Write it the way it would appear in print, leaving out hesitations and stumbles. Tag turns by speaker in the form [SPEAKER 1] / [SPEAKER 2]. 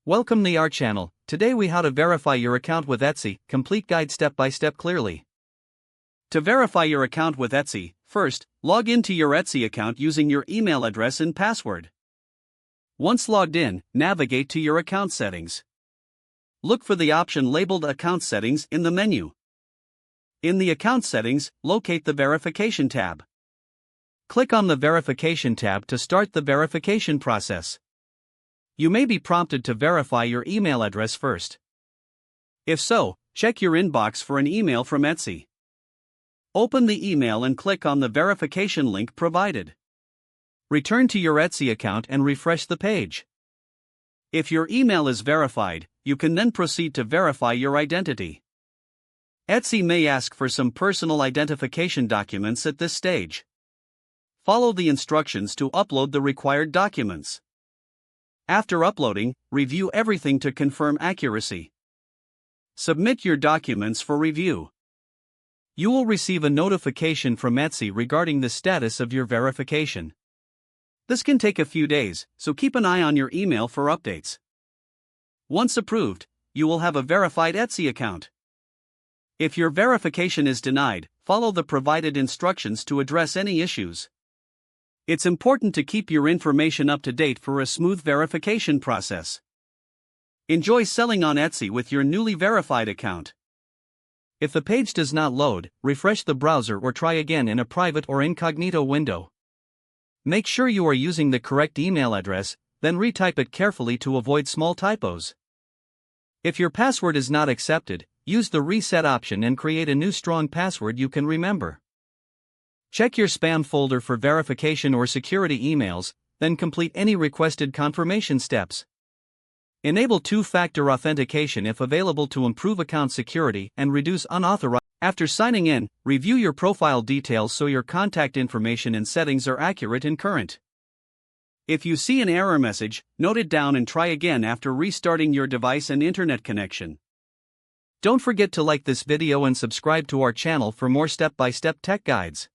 [SPEAKER 1] Welcome to our channel. Today we how to verify your account with Etsy, complete guide step by step clearly. To verify your account with Etsy, first, log into your Etsy account using your email address and password. Once logged in, navigate to your account settings. Look for the option labeled Account Settings in the menu. In the Account Settings, locate the Verification tab. Click on the Verification tab to start the verification process. You may be prompted to verify your email address first. If so, check your inbox for an email from Etsy. Open the email and click on the verification link provided. Return to your Etsy account and refresh the page. If your email is verified, you can then proceed to verify your identity. Etsy may ask for some personal identification documents at this stage. Follow the instructions to upload the required documents. After uploading, review everything to confirm accuracy. Submit your documents for review. You will receive a notification from Etsy regarding the status of your verification. This can take a few days, so keep an eye on your email for updates. Once approved, you will have a verified Etsy account. If your verification is denied, follow the provided instructions to address any issues. It's important to keep your information up to date for a smooth verification process. Enjoy selling on Etsy with your newly verified account. If the page does not load, refresh the browser or try again in a private or incognito window. Make sure you are using the correct email address, then retype it carefully to avoid small typos. If your password is not accepted, use the reset option and create a new strong password you can remember. Check your spam folder for verification or security emails, then complete any requested confirmation steps. Enable two-factor authentication if available to improve account security and reduce unauthorized. After signing in, review your profile details so your contact information and settings are accurate and current. If you see an error message, note it down and try again after restarting your device and internet connection. Don't forget to like this video and subscribe to our channel for more step-by-step tech guides.